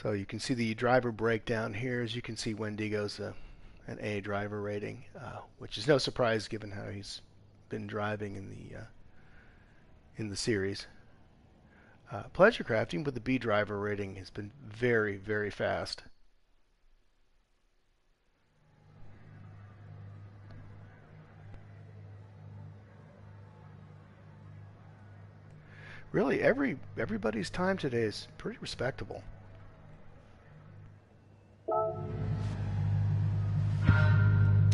So you can see the driver breakdown here. As you can see, Wendigo's an A driver rating, which is no surprise given how he's been driving in the series. Pleasure crafting with the B driver rating has been very, very fast. Really, everybody's time today is pretty respectable.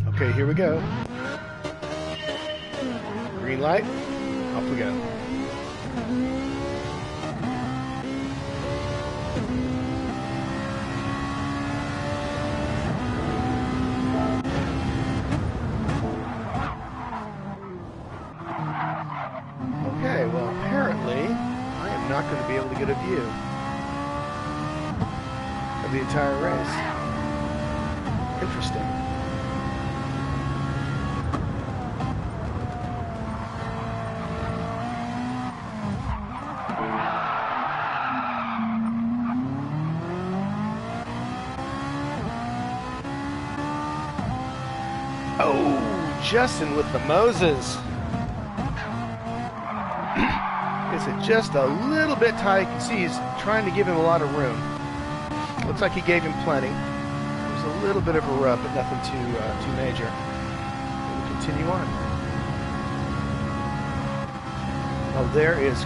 Okay, here we go. Green light, off we go. Okay, well apparently I am not going to be able to get a view of the entire race. Interesting. Oh, Justin with the Moses. Is it just a little bit tight? You can see he's trying to give him a lot of room. Looks like he gave him plenty. There's a little bit of a rub, but nothing too major. We'll continue on. Oh, there is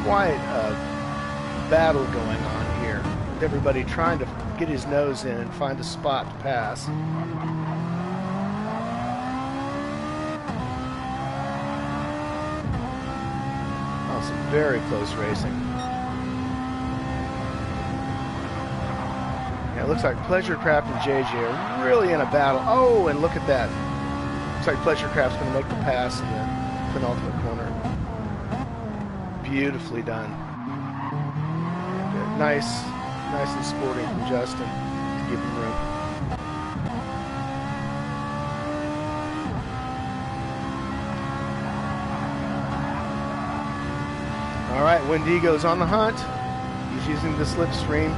quite a battle going on here. With everybody trying to get his nose in and find a spot to pass. Some very close racing. Yeah, it looks like Pleasurecraft and JJ are really in a battle. Oh, and look at that. Looks like Pleasurecraft's going to make the pass in the penultimate corner. Beautifully done. And, nice and sporting from Justin to give him room. All right, Wendigo's on the hunt. He's using the slipstream.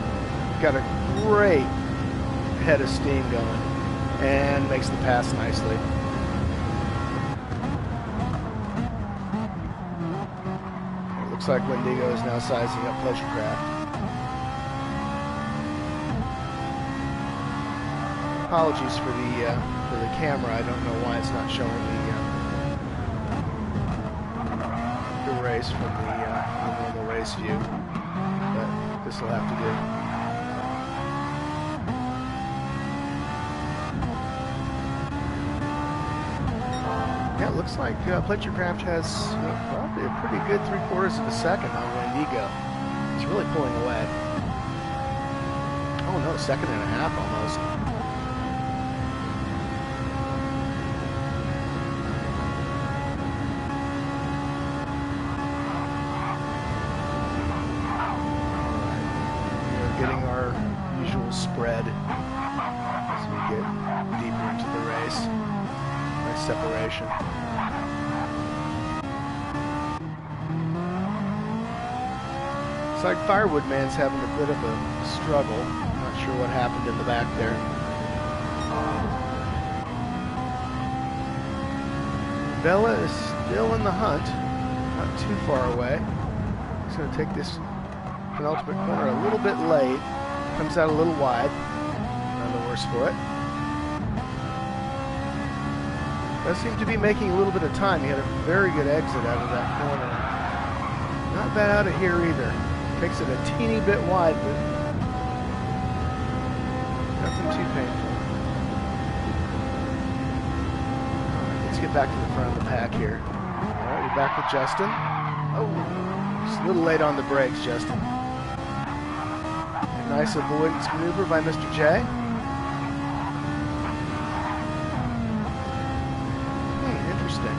Got a great head of steam going and makes the pass nicely. It looks like Wendigo is now sizing up Pleasurecraft. Apologies for the camera. I don't know why it's not showing the race from the normal race view, but this will have to do. Yeah, it looks like Pleasurecraft has probably a pretty good 3/4 of a second on Wendigo. He's really pulling away. Oh no, 1.5 seconds almost. Getting our usual spread as we get deeper into the race. Nice separation. It's like Firewood Man's having a bit of a struggle. Not sure what happened in the back there. Bella is still in the hunt, not too far away. He's going to take this penultimate corner a little bit late. Comes out a little wide. None the worse for it. Does seem to be making a little bit of time. He had a very good exit out of that corner. Not bad out of here either. Takes it a teeny bit wide, but nothing too painful. Alright, let's get back to the front of the pack here. Alright, we're back with Justin. Oh, just a little late on the brakes, Justin. Nice avoidance maneuver by Mr. J. Interesting.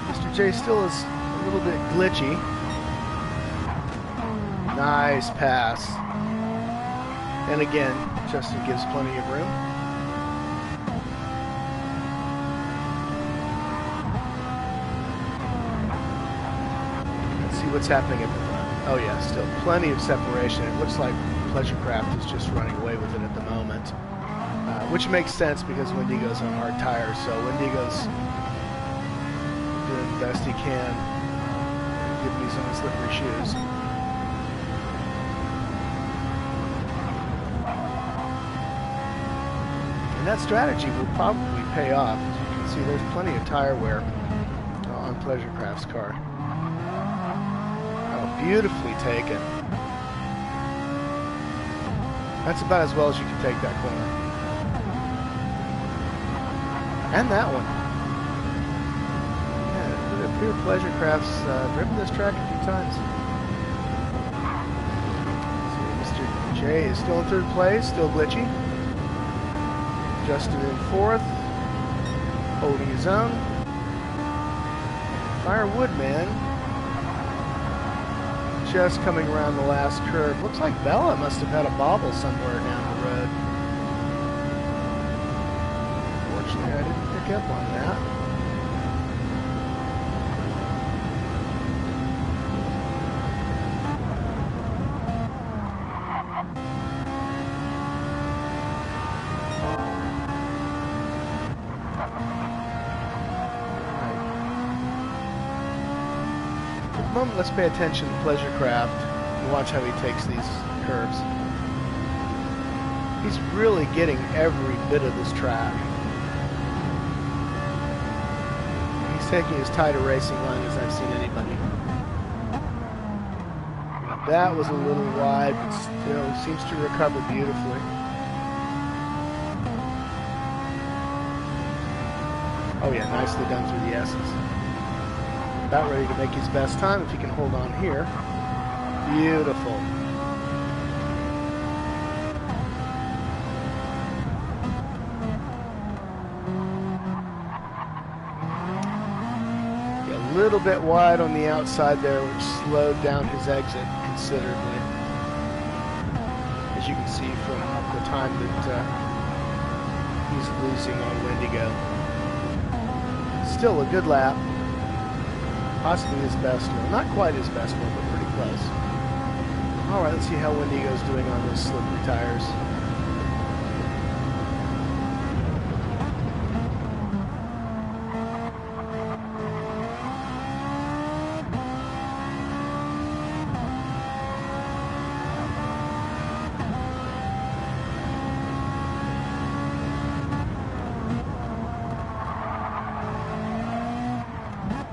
Mr. J still is a little bit glitchy. Nice pass. And again, Justin gives plenty of room. what's happening at the front. Oh yeah, still plenty of separation. It looks like Pleasurecraft is just running away with it at the moment, which makes sense because Wendigo's on hard tires, so Wendigo's doing the best he can, giving me some slippery shoes. And that strategy will probably pay off. As you can see, there's plenty of tire wear on Pleasurecraft's car. Oh, beautifully taken. That's about as well as you can take that corner. And that one. Yeah, it would appear Pleasurecraft's driven this track a few times. So Mr. J is still in third place, still glitchy. Justin in fourth, holding his own. Firewood Man just coming around the last curve. Looks like Bella must have had a bobble somewhere down the road. Fortunately, I didn't pick up on that. Moment, let's pay attention to Pleasurecraft and watch how he takes these curves. He's really getting every bit of this track. He's taking as tight a racing line as I've seen anybody. That was a little wide, but still seems to recover beautifully. Oh yeah, nicely done through the S's. About ready to make his best time if he can hold on here. Beautiful. A little bit wide on the outside there, which slowed down his exit considerably. As you can see from the time that he's losing on Wendigo. Still a good lap. Possibly his best one. Not quite his best one, but pretty close. Alright, let's see how Wendigo's doing on those slippery tires.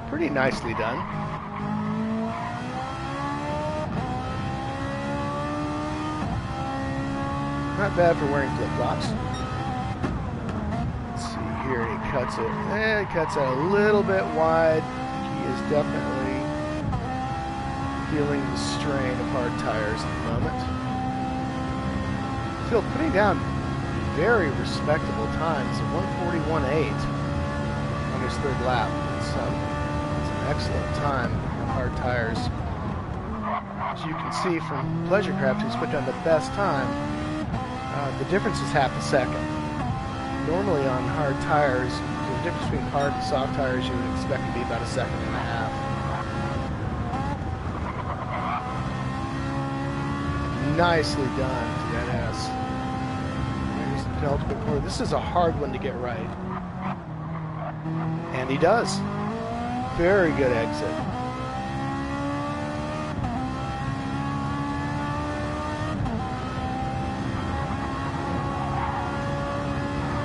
Pretty nicely done. Not bad for wearing flip-flops. Let's see here, he cuts it. He cuts it a little bit wide. He is definitely feeling the strain of hard tires at the moment. Still putting down very respectable times, 1:41.8 on his third lap. Excellent time on hard tires. As you can see from Pleasurecraft, who's put down the best time, the difference is half a second. Normally on hard tires, the difference between hard and soft tires you would expect to be about a second and a half. Nicely done to that S. There's the penultimate corner. This is a hard one to get right. And he does. Very good exit.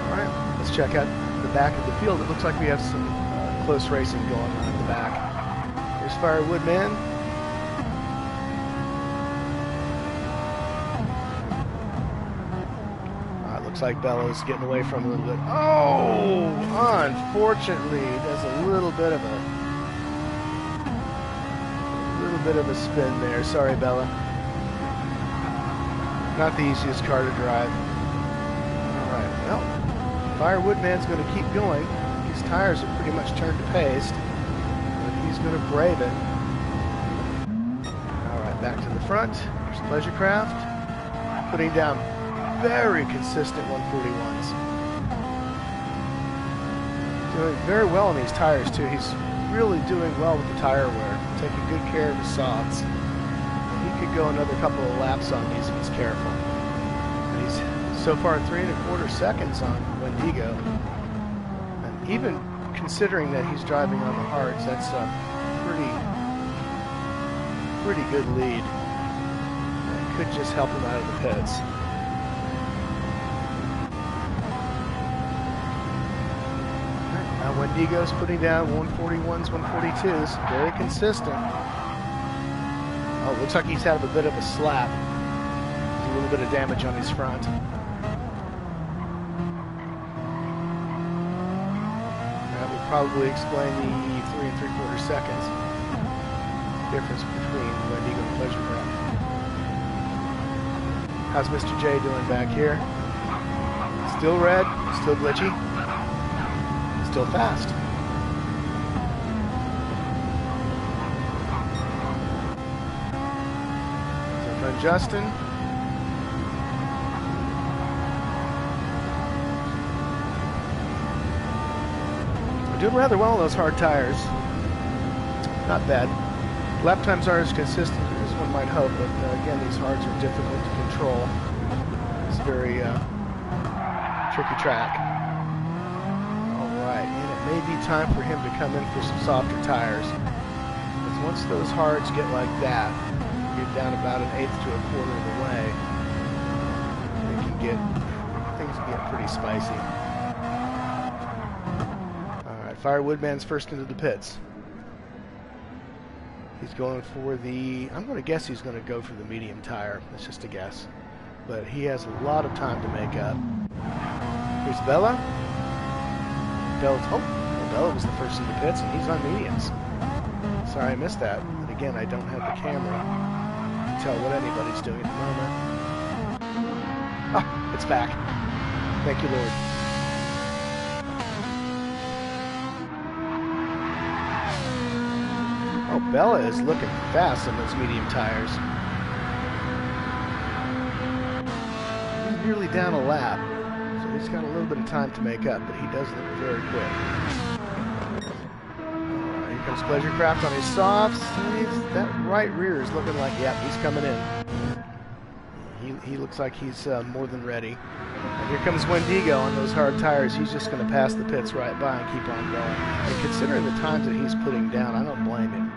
Alright, let's check out the back of the field. It looks like we have some close racing going on at the back. Here's Firewood Man. Looks like Bella's getting away from him a little bit. Oh! Unfortunately, there's a little bit of a spin there. Sorry, Bella. Not the easiest car to drive. Alright, well, Firewood Man's going to keep going. His tires are pretty much turned to paste. But he's going to brave it. Alright, back to the front. Here's Pleasurecraft. Putting down very consistent 141s. Doing very well on these tires too. He's really doing well with the tire wear, taking good care of his softs. He could go another couple of laps on these if he's careful. And he's so far 3 1/4 seconds on Wendigo. And even considering that he's driving on the hards, that's a pretty good lead. And could just help him out of the pits. Now Wendigo's putting down 141s, 142s, very consistent. Oh, looks like he's had a bit of a slap. There's a little bit of damage on his front. That would probably explain the 3 3/4 seconds difference between Wendigo and Pleasurecraft. How's Mr. J doing back here? Still red, still glitchy, still fast. Justin. We're doing rather well on those hard tires. Not bad. Lap times aren't as consistent as one might hope, but again, these hards are difficult to control. It's a very tricky track. Alright, and it may be time for him to come in for some softer tires. Because once those hards get like that, get down about 1/8 to 1/4 of the way, things can get pretty spicy. Alright, Firewoodman's first into the pits. He's going for I'm going to guess he's going to go for the medium tire. That's just a guess. But he has a lot of time to make up. Here's Bella. Bella was the first in the pits, and he's on mediums. Sorry I missed that. But again, I don't have the camera. Tell what anybody's doing at the moment. Ah, it's back. Thank you, Lord. Oh, Bella is looking fast on those medium tires. He's nearly down a lap, so he's got a little bit of time to make up, but he does look very quick. Here comes Pleasurecraft on his softs. That right rear is looking like, yep, he's coming in. He looks like he's more than ready. And here comes Wendigo on those hard tires. He's just going to pass the pits right by and keep on going. And considering the times that he's putting down, I don't blame him.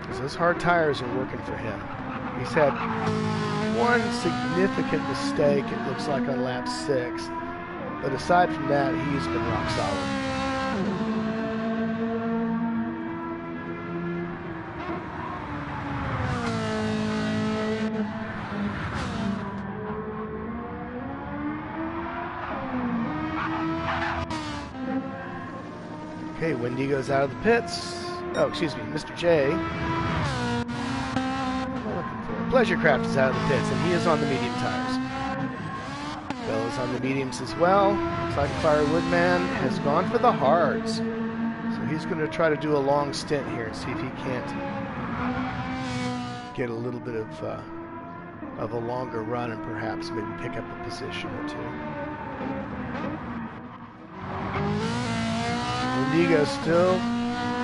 Because those hard tires are working for him. He's had one significant mistake, it looks like, on lap 6. But aside from that, he's been rock solid. Okay, Wendigo's out of the pits. Oh, excuse me, Mr. J. What am I looking for? Pleasurecraft is out of the pits, and he is on the medium tires. Bella's on the mediums as well. Looks like Firewoodman has gone for the hards. So he's going to try to do a long stint here and see if he can't get a little bit of a longer run and perhaps maybe pick up a position or two. Wendigo still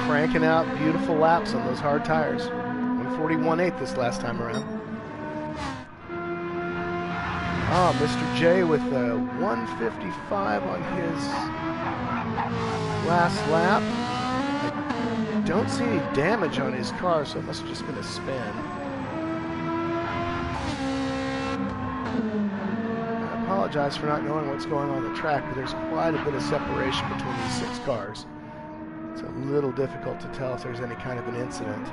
cranking out beautiful laps on those hard tires. 141.8 this last time around. Oh, Mr. J with a 155 on his last lap. I don't see any damage on his car, so it must have just been a spin. I apologize for not knowing what's going on the track, but there's quite a bit of separation between these 6 cars. It's a little difficult to tell if there's any kind of an incident.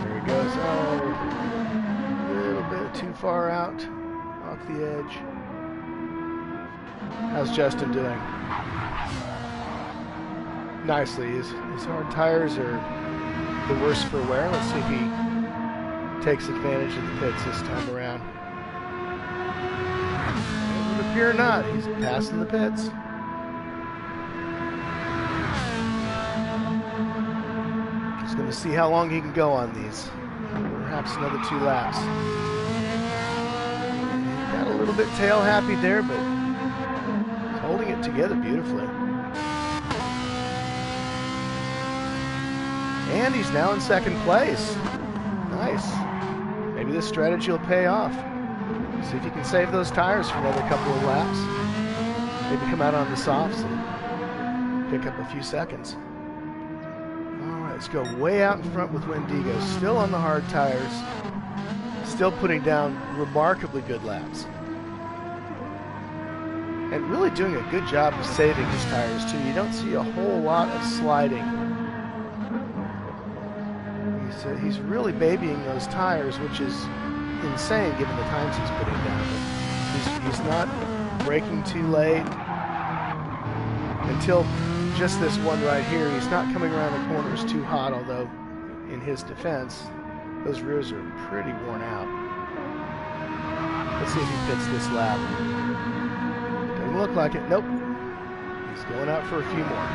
There he goes. Oh, a little bit too far out, off the edge. How's Justin doing? Nicely. His hard tires are the worse for wear. Let's see if he takes advantage of the pits this time around. Appear not. He's passing the pits. He's going to see how long he can go on these. Perhaps another 2 laps. Got a a little bit tail happy there, but he's holding it together beautifully. And he's now in second place. Nice. Maybe this strategy will pay off. See if you can save those tires for another couple of laps. Maybe come out on the softs and pick up a few seconds. Alright, let's go way out in front with Wendigo. Still on the hard tires. Still putting down remarkably good laps. And really doing a good job of saving his tires too. You don't see a whole lot of sliding. He's really babying those tires, which is insane given the times he's putting down. But he's not braking too late until just this one right here. He's not coming around the corners too hot, although in his defense, those rears are pretty worn out. Let's see if he fits this lap. Doesn't look like it. Nope. He's going out for a few more.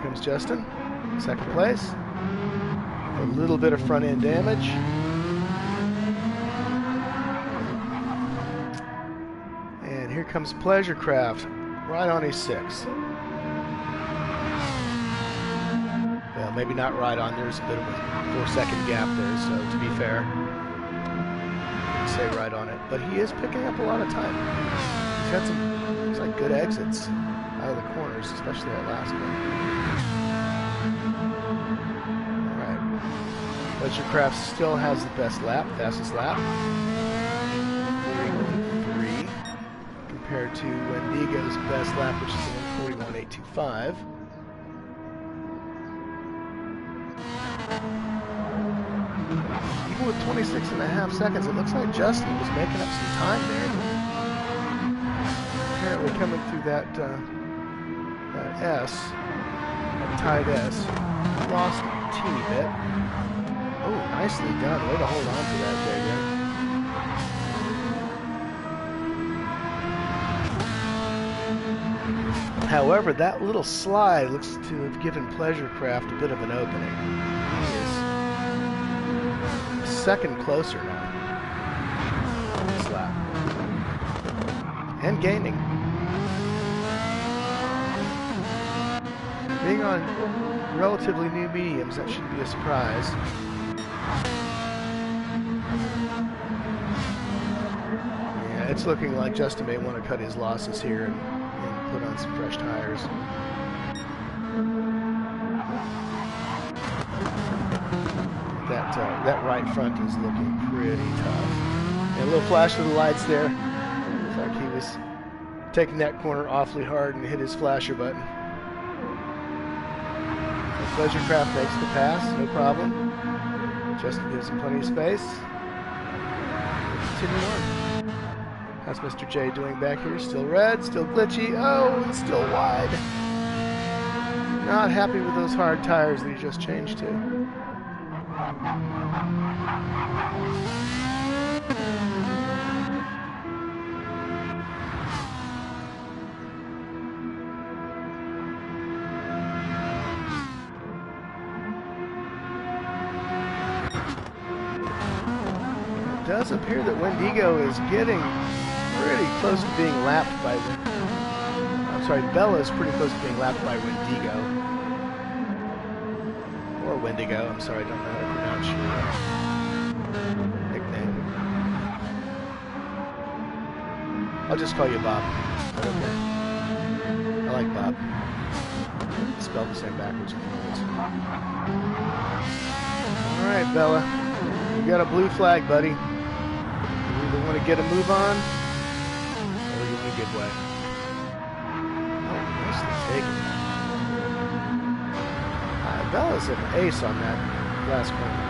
Comes Justin, second place. A little bit of front end damage. And here comes Pleasure Craft, right on his 6. Well, maybe not right on. There's a bit of a 4-second gap there, so to be fair, I'd say right on it. But he is picking up a lot of time. He's had some, looks like, good exits out of the corners, especially that last one. Pleasure Craft still has the best lap, fastest lap. 41.3 compared to Wendigo's best lap, which is 41.825. Even with 26.5 seconds, it looks like Justin was making up some time there. Apparently coming through that S, that tight S, lost a teeny bit. Oh, nicely done. Way to hold on to that, JJ. However, that little slide looks to have given Pleasure Craft a bit of an opening. He is a second closer now. This lap. And gaining. Being on relatively new mediums, that shouldn't be a surprise. Yeah, it's looking like Justin may want to cut his losses here and put on some fresh tires. That right front is looking pretty tough. And a little flash of the lights there. Looks like he was taking that corner awfully hard and hit his flasher button. Pleasure Craft makes the pass, no problem. Justin gives him plenty of space. Continue on. How's Mr. J doing back here? Still red, still glitchy. Oh, and still wide. Not happy with those hard tires that he just changed to. It does appear that Wendigo is getting pretty close to being lapped by Bella is pretty close to being lapped by Wendigo. Or Wendigo, I'm sorry, I don't know how to pronounce your nickname. I'll just call you Bob. Okay. I like Bob. It's spelled the same backwards. Alright, Bella. You got a blue flag, buddy. You either want to get a move on, or you want to give way. Oh, nicely taken. Bella's an ace on that last corner.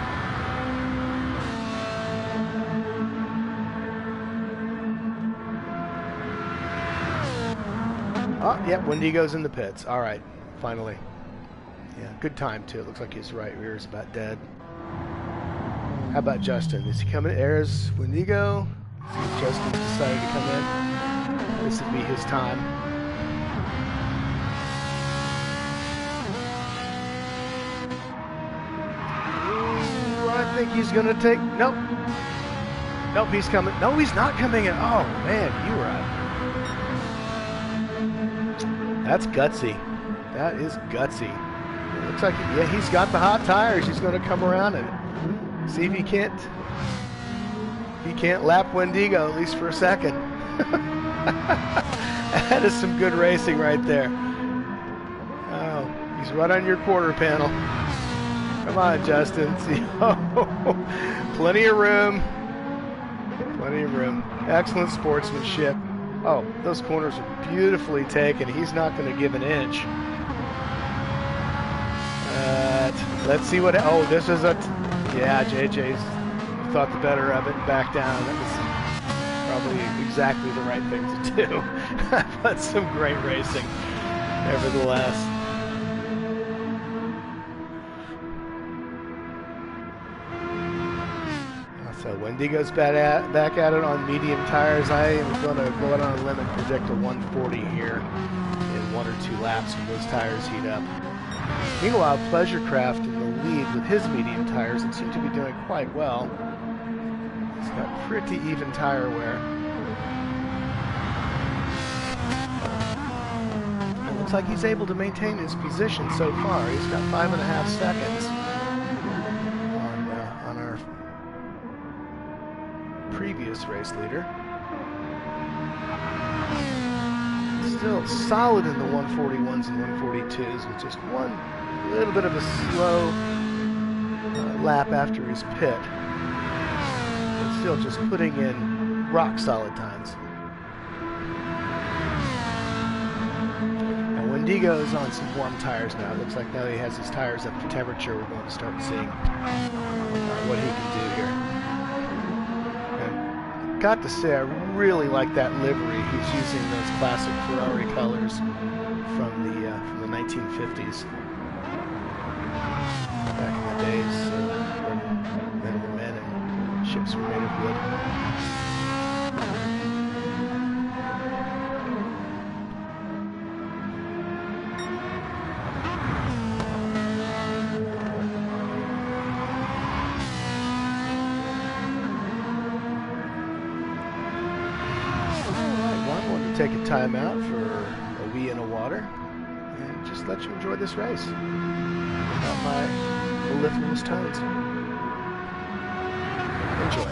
Oh, yep, Wendigo's in the pits. All right, finally. Yeah, good time, too. It looks like his right rear is about dead. How about Justin? Is he coming? There's Wendigo. See if Justin's decided to come in. This would be his time. Ooh, I think he's going to take... Nope. Nope, he's coming. No, he's not coming in. Oh, man, you were out. That's gutsy. That is gutsy. It looks like, yeah, he's got the hot tires. He's going to come around and see if he can't lap Wendigo, at least for a second. That is some good racing right there. Oh, he's right on your quarter panel. Come on, Justin. See, oh, plenty of room. Plenty of room. Excellent sportsmanship. Oh, those corners are beautifully taken. He's not going to give an inch. Let's see what... Oh, this is a... Yeah, JJ's thought the better of it and backed down. That was probably exactly the right thing to do. But some great racing, nevertheless. So Wendigo's back at it on medium tires. I am going to go out on a limb and predict a 140 here in 1 or 2 laps when those tires heat up. Meanwhile, Pleasurecraft in the lead with his medium tires and seem to be doing quite well. He's got pretty even tire wear. It looks like he's able to maintain his position so far. He's got 5.5 seconds on our previous race leader. Still solid in the 141s and 142s with just one little bit of a slow lap after his pit. But still just putting in rock solid times. And Wendigo's on some warm tires now. It looks like now he has his tires up to temperature. We're going to start seeing what he can do here. Got to say, I really like that livery. He's using those classic Ferrari colors from the 1950s. Back in the days when men were men and ships were made of wood. Take a time out for a wee and a water and just let you enjoy this race without my mellifluous tones. Enjoy.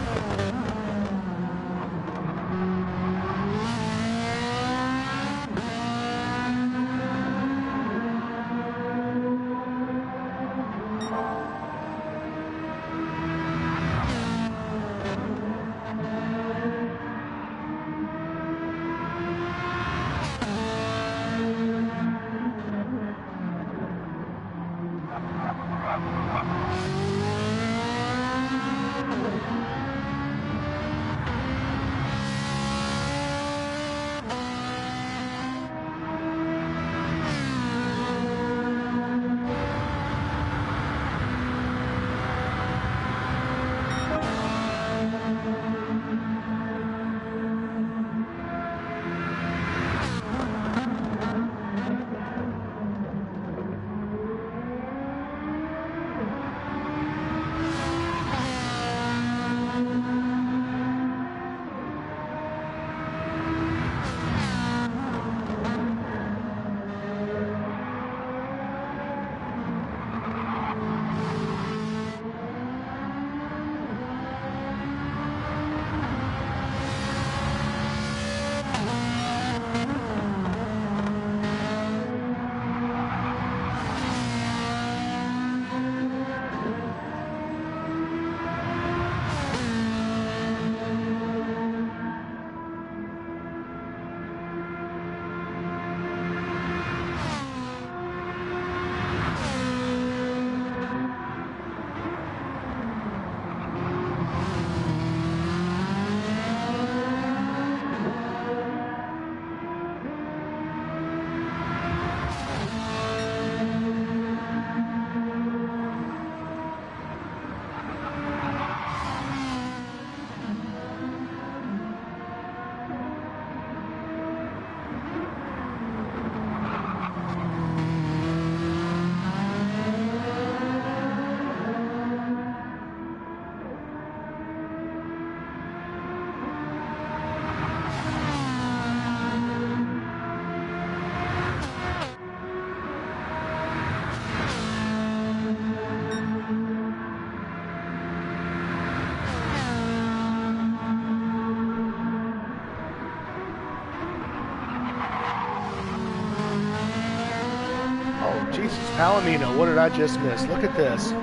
Jesus, Palomino, what did I just miss? Look at this.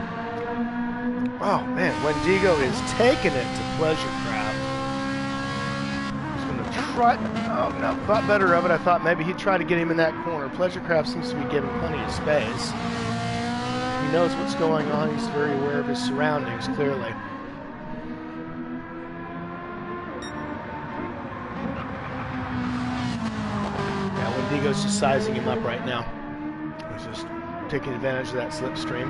Oh, man, Wendigo is taking it to Pleasurecraft. He's going to try... Oh, no, thought better of it. I thought maybe he'd try to get him in that corner. Pleasurecraft seems to be giving plenty of space. He knows what's going on. He's very aware of his surroundings, clearly. Yeah, Wendigo's just sizing him up right now. He's just taking advantage of that slipstream.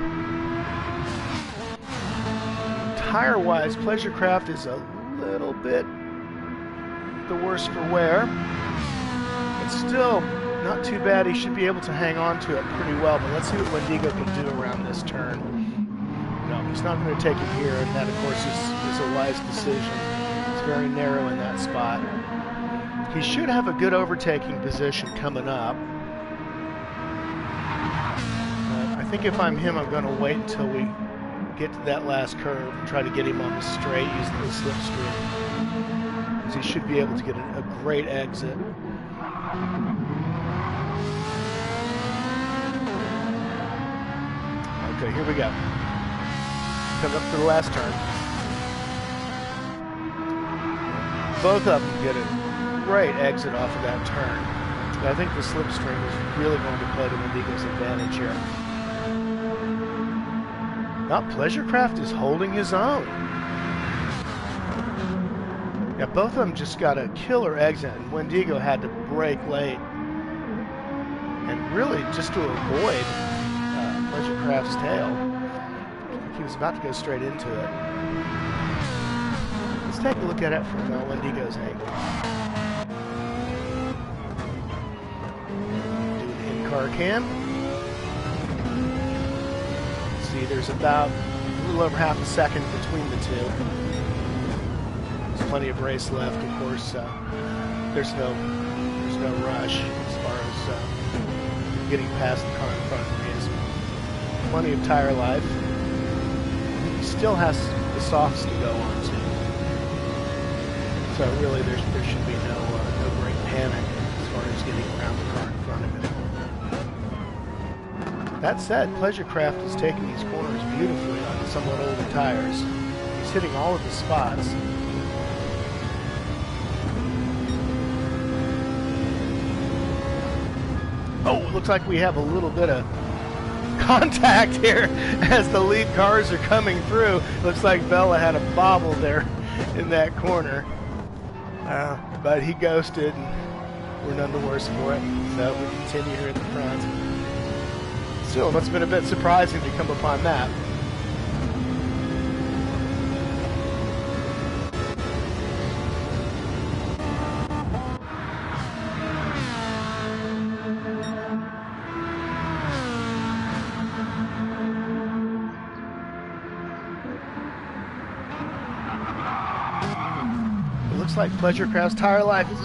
Tire-wise, Pleasurecraft is a little bit the worse for wear. But still, not too bad. He should be able to hang on to it pretty well. But let's see what Wendigo can do around this turn. No, he's not going to take it here, and that, of course, is a wise decision. It's very narrow in that spot. He should have a good overtaking position coming up. I think if I'm him, I'm going to wait until we get to that last curve and try to get him on the straight using the slipstream. Because he should be able to get a great exit. Okay, here we go. Comes up to the last turn. Both of them get a great exit off of that turn. But I think the slipstream is really going to play to Wendigo's advantage here. Now, Pleasurecraft is holding his own. Yeah, both of them just got a killer exit, and Wendigo had to brake late. And really, just to avoid Pleasurecraft's tail. He was about to go straight into it. Let's take a look at it from Wendigo's angle. Do an in-car cam. See, there's about a little over half a second between the two. There's plenty of race left, of course. There's no rush as far as getting past the car in front of me. There's plenty of tire life. He still has the softs to go on to. So really, there should be no great panic as far as getting around the car in front of it. That said, Pleasurecraft is taking these corners beautifully on somewhat older tires. He's hitting all of the spots. Oh, it looks like we have a little bit of contact here as the lead cars are coming through. Looks like Bella had a bobble there in that corner. But he ghosted, and we're none the worse for it. So we continue here at the front. Still, it must have been a bit surprising to come upon that. Looks like Pleasurecraft's tire life is,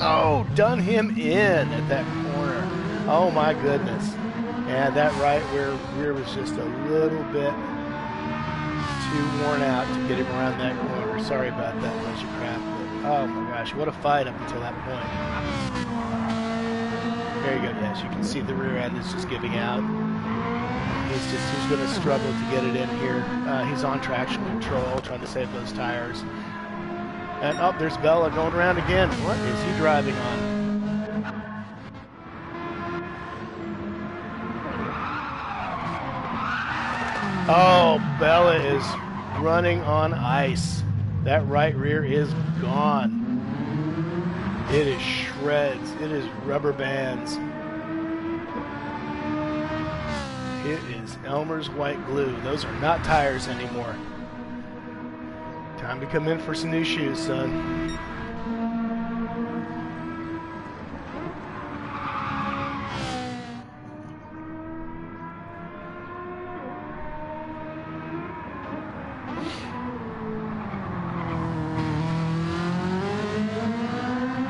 done him in at that corner. Oh my goodness. And that right rear was just a little bit too worn out to get him around that corner. Sorry about that, Pleasurecraft. But, oh my gosh, what a fight up until that point. There you go. Yes, you can see the rear end is just giving out. He's going to struggle to get it in here. He's on traction control, trying to save those tires. And there's Bella going around again. What is he driving on? Oh, Bella is running on ice. That right rear is gone. It is shreds. It is rubber bands. It is Elmer's white glue. Those are not tires anymore. Time to come in for some new shoes, son.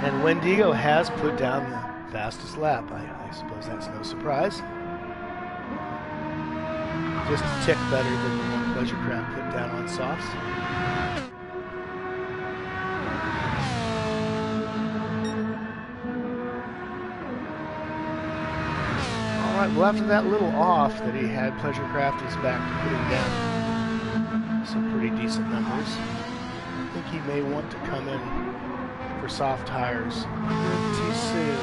And Wendigo has put down the fastest lap. I suppose that's no surprise. Just a tick better than the one Pleasurecraft put down on softs. Alright, well after that little off that he had, Pleasurecraft is back to putting down some pretty decent numbers. I think he may want to come in for soft tires pretty soon.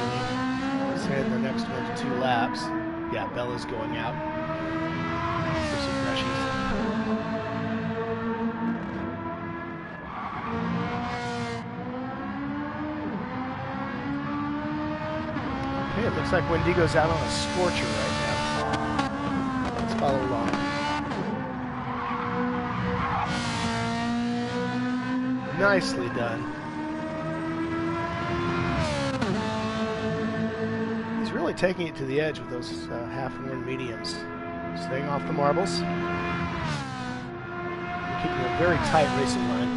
Say in the next 1 to 2 laps. Yeah, Bella's going out for some freshies. Okay, it looks like Wendigo's out on a scorcher right now. Let's follow along. Nicely done. He's really taking it to the edge with those half-worn mediums. Staying off the marbles. Keeping a very tight racing line.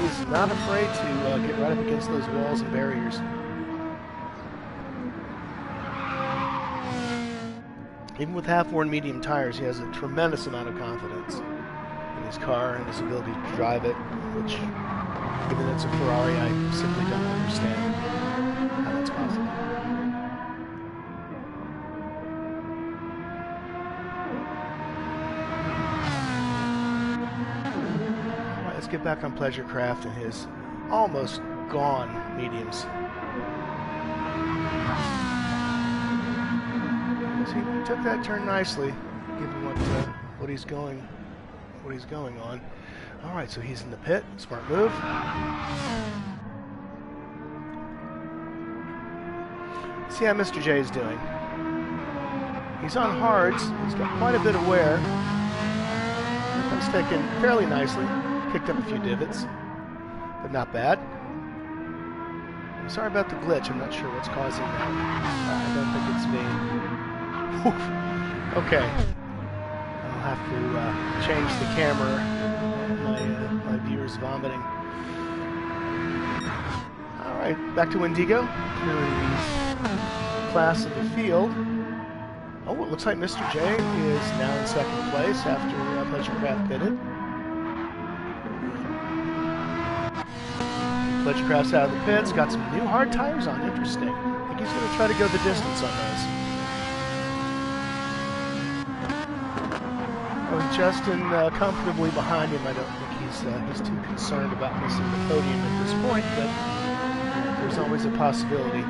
He's not afraid to get right up against those walls and barriers. Even with half-worn medium tires, he has a tremendous amount of confidence in his car and his ability to drive it, which, given it's a Ferrari, I simply don't understand how that's possible. All right, let's get back on Pleasurecraft and his almost gone mediums. He took that turn nicely, given what he's going on. All right, so he's in the pit. Smart move. See how Mr. J is doing. He's on hards. He's got quite a bit of wear. Here comes sticking fairly nicely. Picked up a few divots, but not bad. I'm sorry about the glitch. I'm not sure what's causing that. I don't think it's me. Okay, I'll have to change the camera. My viewer's vomiting. All right, back to Wendigo. Clearly the class of the field. Oh, it looks like Mr. J is now in second place after Pleasurecraft pitted. Pleasurecraft's out of the pits. Got some new hard tires on. Interesting. I think he's going to try to go the distance on those. Justin comfortably behind him. I don't think he's too concerned about missing the podium at this point, but there's always a possibility.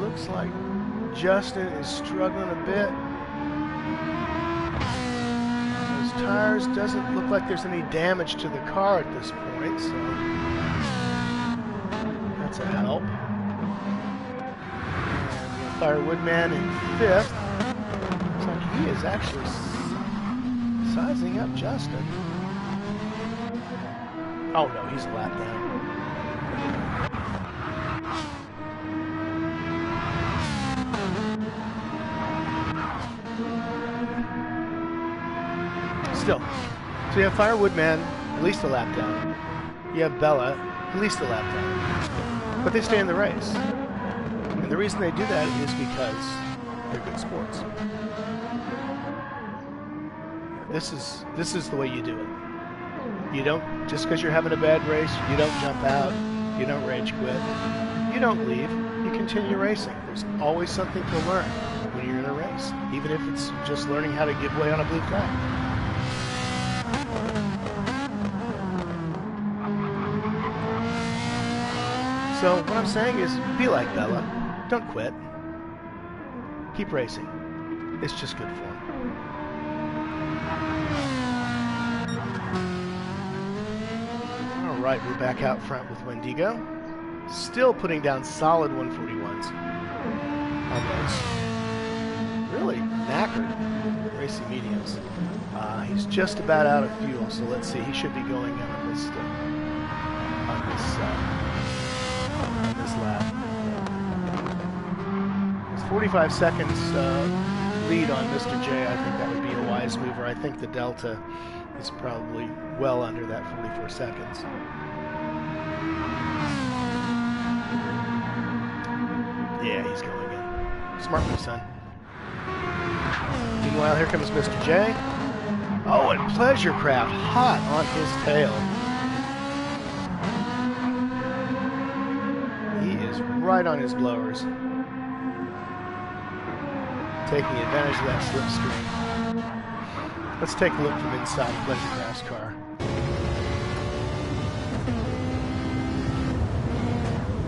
Looks like Justin is struggling a bit. Those tires doesn't look like there's any damage to the car at this point, so that's a help. Firewood Man in 5th. Looks like he is actually sizing up Justin. Oh no, he's a lap down. Still. So you have Firewood Man, at least a lap down. You have Bella, at least a lap down. But they stay in the race. The reason they do that is because they're good sports. This is the way you do it. You don't, just because you're having a bad race, you don't jump out, you don't rage quit, you don't leave, you continue racing. There's always something to learn when you're in a race, even if it's just learning how to give way on a blue flag. So what I'm saying is, be like Bella. Don't quit. Keep racing. It's just good form. All right, we're back out front with Wendigo. Still putting down solid 141s. Almost. Really knackered racing mediums. He's just about out of fuel, so let's see. He should be going in on this lap. 45 seconds lead on Mr. J. I think that would be a wise move, or I think the delta is probably well under that 44 seconds. Yeah, he's going in. Smart move, son. Meanwhile, here comes Mr. J. Oh, and Pleasure Craft hot on his tail. He is right on his blowers. Taking advantage of that slipstream. Let's take a look from inside Pleasure Craft's car.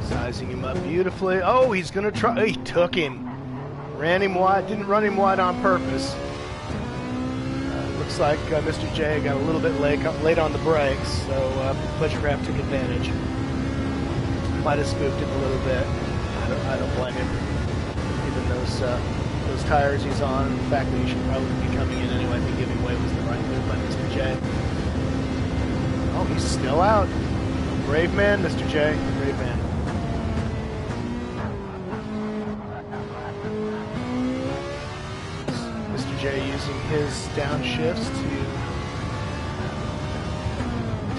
Sizing him up beautifully. Oh, he's going to try. He took him. Ran him wide. Didn't run him wide on purpose. Looks like Mr. J got a little bit late on the brakes, so Pleasure Craft took advantage. Might have spooked him a little bit. I don't blame him. Given those tires he's on, and the fact that he should probably be coming in anyway, I think giving way was the right move by Mr. J. Oh, he's still out. Brave man, Mr. J. Brave man. Mr. J using his downshifts to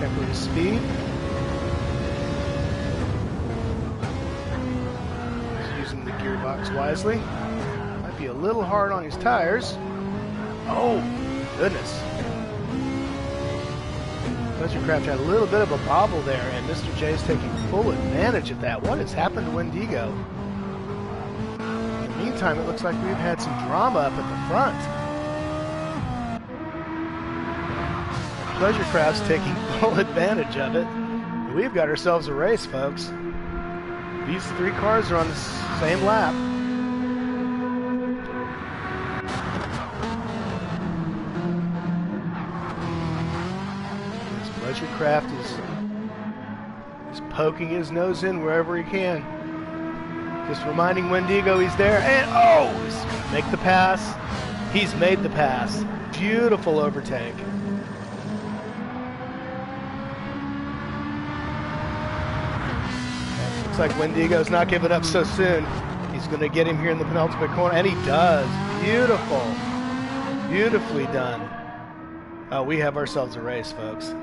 temper his speed. He's using the gearbox wisely. Might be a little hard on his tires. Oh, goodness. Pleasure Craft had a little bit of a bobble there, and Mr. J is taking full advantage of that. What has happened to Wendigo? In the meantime, it looks like we've had some drama up at the front. Pleasure Craft's taking full advantage of it. We've got ourselves a race, folks. These three cars are on the same lap. Pleasure Craft is poking his nose in wherever he can. Just reminding Wendigo he's there. And oh, he's gonna make the pass. He's made the pass. Beautiful overtake. Looks like Wendigo's not giving up so soon. He's going to get him here in the penultimate corner, and he does. Beautiful. Beautifully done. We have ourselves a race, folks.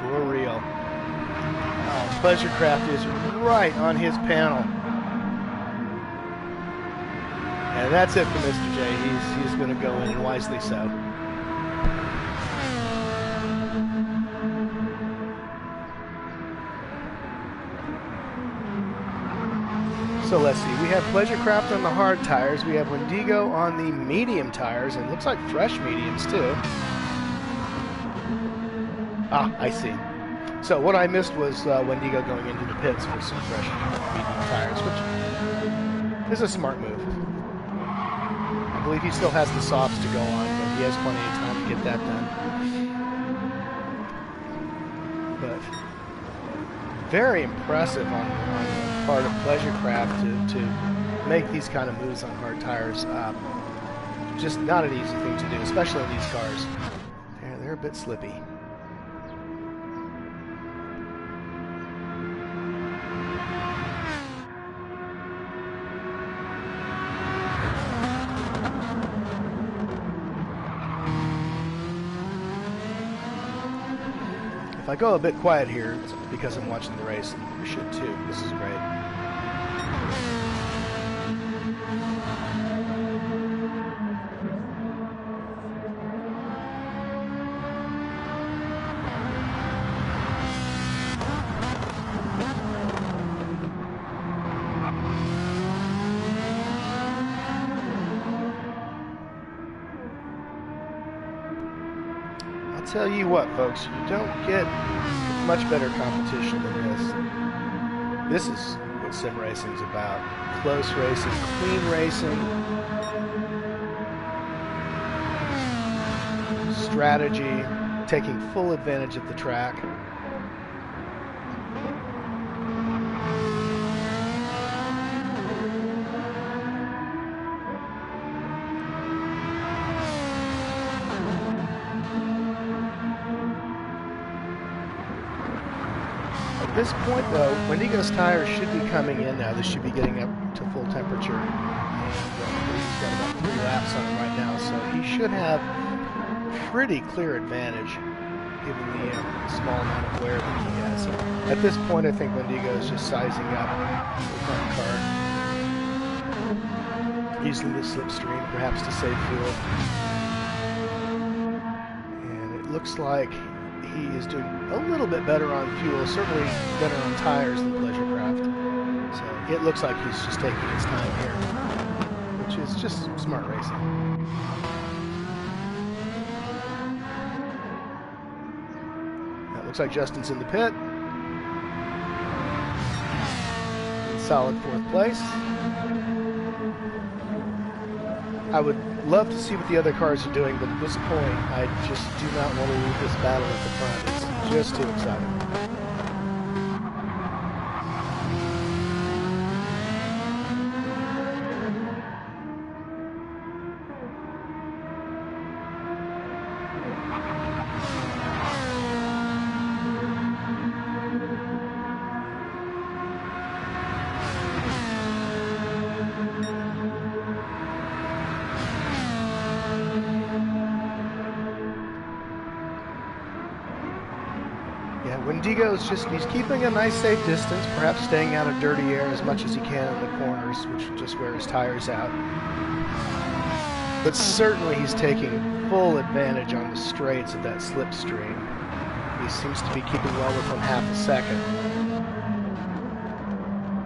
For real. Oh, Pleasure Craft is right on his panel. And that's it for Mr. J. He's going to go in, and wisely so. So let's see, we have Pleasure Craft on the hard tires, we have Wendigo on the medium tires, and looks like fresh mediums too. Ah, I see. So what I missed was Wendigo going into the pits for some fresh medium tires, which is a smart move. I believe he still has the softs to go on, but he has plenty of time to get that done. But very impressive on the part of Pleasure Craft to make these kind of moves on hard tires. Just not an easy thing to do, especially in these cars. They're a bit slippy. If I go a bit quiet here, it's because I'm watching the race, and you should too. This is great. Tell you what, folks, you don't get much better competition than this. This is what sim racing's about. Close racing, clean racing, strategy, taking full advantage of the track. At this point, though, Wendigo's tires should be coming in now. This should be getting up to full temperature. And he's got about 3 laps on him right now, so he should have pretty clear advantage given the small amount of wear that he has. So at this point, I think Wendigo is just sizing up the front car. using the slipstream perhaps to save fuel. And it looks like he is doing a little bit better on fuel, certainly better on tires than Pleasurecraft. So it looks like he's just taking his time here, which is just smart racing. That looks like Justin's in the pit. In solid 4th place. I would love to see what the other cars are doing, but at this point, I just do not want to leave this battle at the front. It's just too exciting. Wendigo's he's keeping a nice safe distance, perhaps staying out of dirty air as much as he can in the corners, which will just wear his tires out. But certainly he's taking full advantage on the straights of that slipstream. He seems to be keeping well within half a second.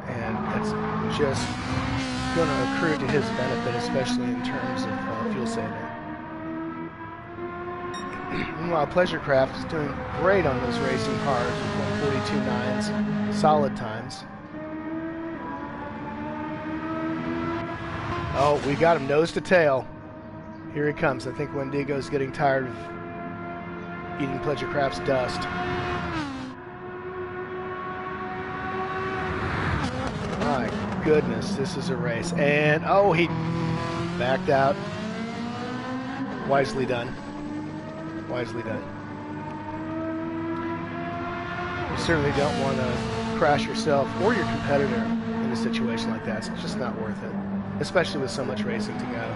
And that's just going to accrue to his benefit, especially in terms of fuel saving. Meanwhile, Pleasurecraft is doing great on those racing cars with 142.9s, solid times. Oh, we got him nose to tail. Here he comes. I think Wendigo's getting tired of eating Pleasurecraft's dust. My goodness, this is a race. And, oh, he backed out. Wisely done. Wisely done. You certainly don't want to crash yourself or your competitor in a situation like that. It's just not worth it, especially with so much racing to go.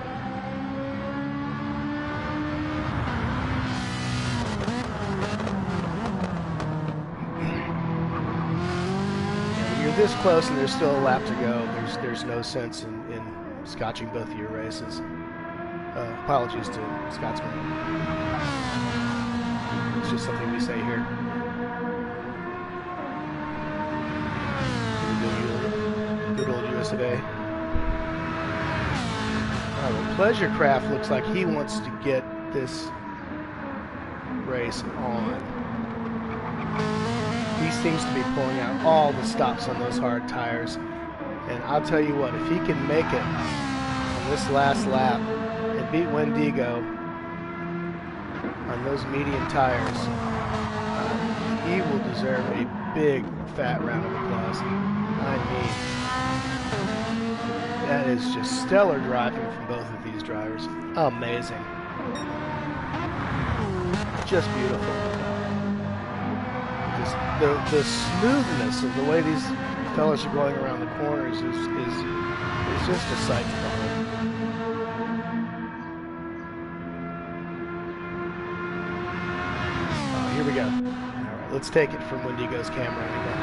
When you're this close and there's still a lap to go, there's no sense in scotching both of your races. Apologies to Scotsman. It's just something we say here. Good old US of A. Alright, well, Pleasurecraft looks like he wants to get this race on. He seems to be pulling out all the stops on those hard tires. And I'll tell you what, if he can make it on this last lap and beat Wendigo on those medium tires, he will deserve a big fat round of applause. I mean, that is just stellar driving from both of these drivers. Amazing. Just beautiful. Just the smoothness of the way these fellas are going around the corners is just a sight to behold. Here we go. All right, let's take it from Wendigo's camera angle.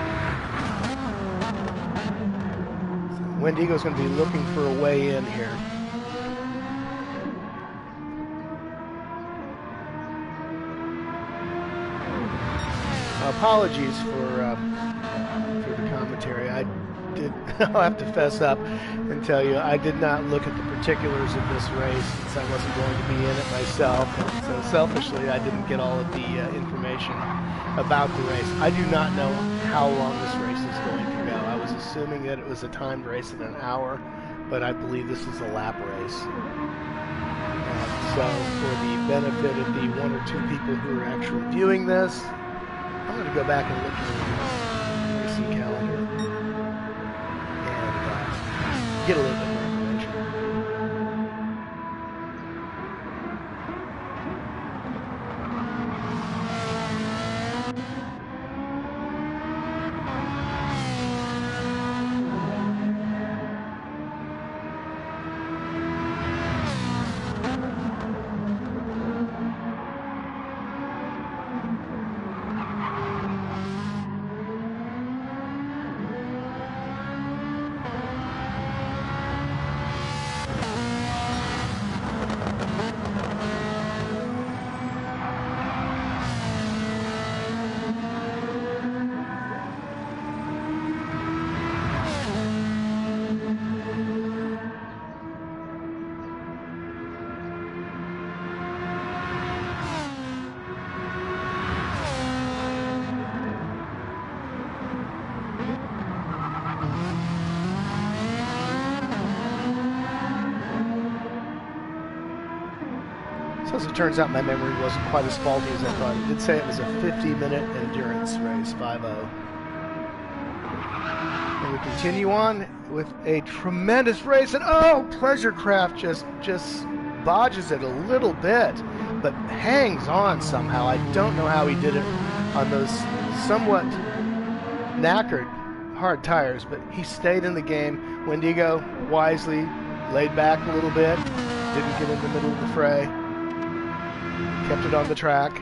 So Wendigo's going to be looking for a way in here. Apologies for the commentary. I'll have to fess up and tell you I did not look at the particulars of this race since I wasn't going to be in it myself. And so selfishly, I didn't get all of the information about the race. I do not know how long this race is going to go. I was assuming that it was a timed race in an hour, but I believe this is a lap race. So for the benefit of the one or two people who are actually viewing this, I'm going to go back and look at the racing calendar and get a little bit more information. So as it turns out, my memory wasn't quite as faulty as I thought. It did say it was a 50-minute endurance race, 5-0. And we continue on with a tremendous race, and oh, Pleasure Craft just bodges it a little bit, but hangs on somehow. I don't know how he did it on those somewhat knackered hard tires, but he stayed in the game. Wendigo wisely laid back a little bit, didn't get in the middle of the fray, kept it on the track.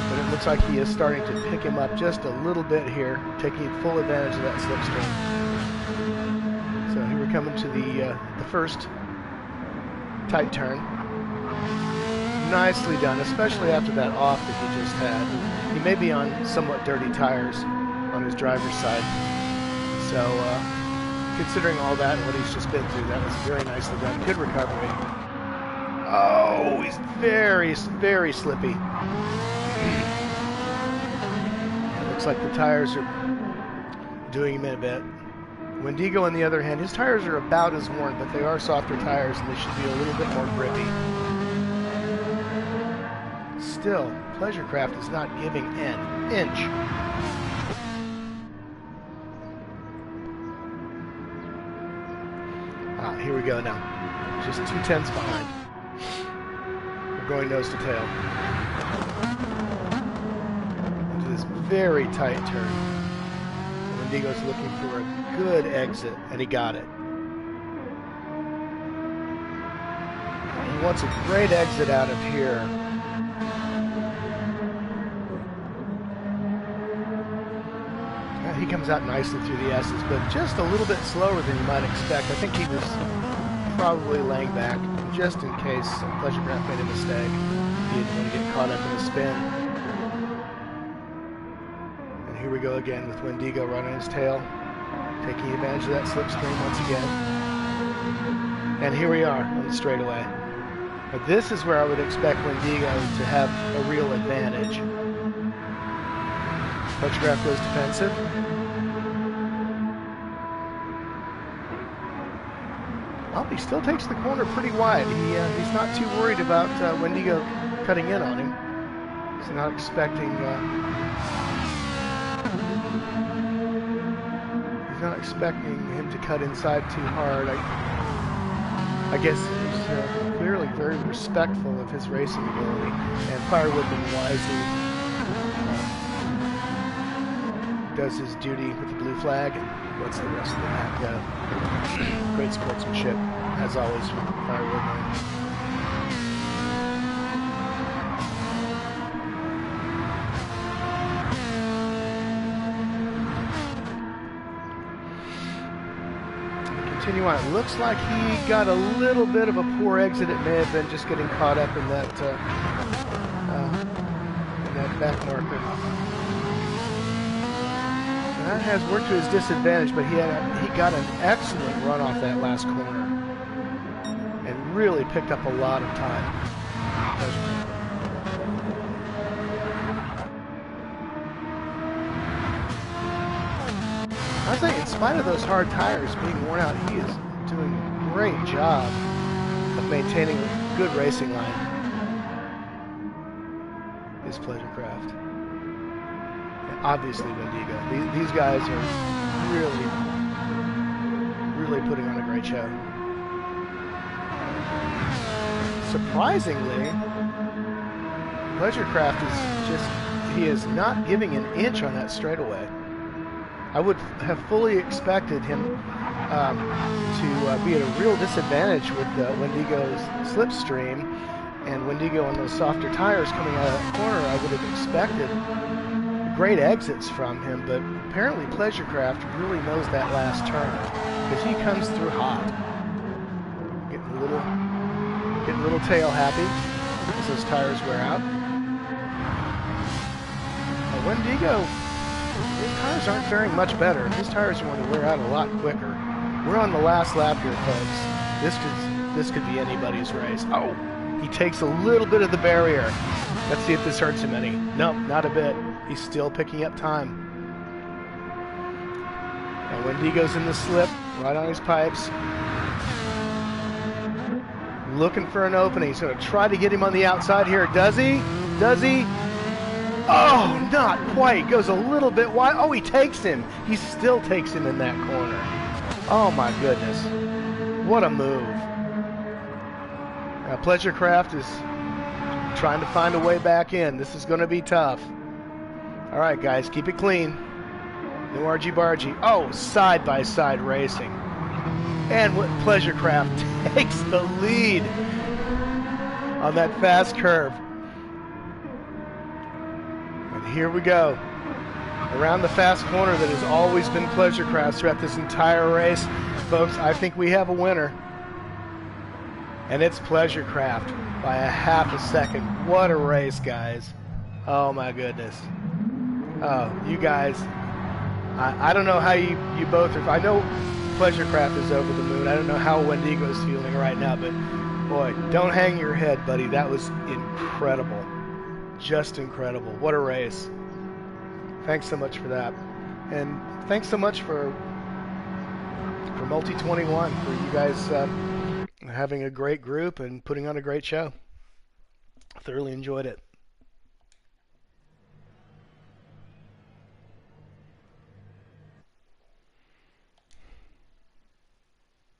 But it looks like he is starting to pick him up just a little bit here, taking full advantage of that slipstream. So here we're coming to the first tight turn. Nicely done, especially after that off that he just had. He may be on somewhat dirty tires on his driver's side. So considering all that and what he's just been through, that was very nicely done. Good recovery. Oh, he's very, very slippy. It looks like the tires are doing him in a bit. Wendigo, on the other hand, his tires are about as worn, but they are softer tires and they should be a little bit more grippy. Still, Pleasure Craft is not giving an inch. Here we go now. Just 2/10 behind. We're going nose to tail. Into this very tight turn. Wendigo's looking for a good exit, and he got it. He wants a great exit out of here. He comes out nicely through the S's, but just a little bit slower than you might expect. I think he was probably laying back just in case Pleasure Craft made a mistake. He didn't want to get caught up in a spin. And here we go again with Wendigo right on his tail, taking advantage of that slipstream once again. And here we are on the straightaway. But this is where I would expect Wendigo to have a real advantage. Pleasure Craft goes defensive. Well, he still takes the corner pretty wide. He's not too worried about Wendigo cutting in on him. He's not expecting him to cut inside too hard. I guess he's clearly very respectful of his racing ability, and Firewoodman wisely does his duty with the blue flag and lets the rest of the pack go. Great sportsmanship, as always, from Firewoodman. Continue on. It looks like he got a little bit of a poor exit. It may have been just getting caught up in that back marker. That has worked to his disadvantage, but he got an excellent run off that last corner and really picked up a lot of time. I think in spite of those hard tires being worn out, he is doing a great job of maintaining a good racing line. His Pleasure Craft. Obviously Wendigo. These guys are really putting on a great show. Surprisingly, Pleasure Craft he is not giving an inch on that straightaway. I would have fully expected him to be at a real disadvantage with Wendigo's slipstream, and Wendigo on those softer tires coming out of that corner. I would have expected great exits from him, but apparently Pleasure Craft really knows that last turn, because he comes through hot. Getting a little tail happy as those tires wear out. Now Wendigo, his tires aren't faring much better. His tires are going to wear out a lot quicker. We're on the last lap here, folks. This could be anybody's race. Oh, he takes a little bit of the barrier. Let's see if this hurts him any. Nope, not a bit. He's still picking up time. And Wendigo's in the slip, right on his pipes. looking for an opening. He's going to try to get him on the outside here. Does he? Does he? Oh, not quite. Goes a little bit wide. Oh, he takes him. He still takes him in that corner. Oh, my goodness. What a move. Now, Pleasure Craft is trying to find a way back in. This is going to be tough. All right, guys, keep it clean. No argy-bargy. Oh, side-by-side racing. And Pleasure Craft takes the lead on that fast curve. And here we go. Around the fast corner that has always been Pleasure Craft throughout this entire race. Folks, I think we have a winner. And it's Pleasure Craft by a half a second. What a race, guys. Oh, my goodness. Oh, you guys. I don't know how you both are. I know Pleasure Craft is over the moon. I don't know how Wendigo's feeling right now, but boy, don't hang your head, buddy. That was incredible. Just incredible. What a race. Thanks so much for that. And thanks so much for Multi-21, for you guys having a great group and putting on a great show. Thoroughly enjoyed it.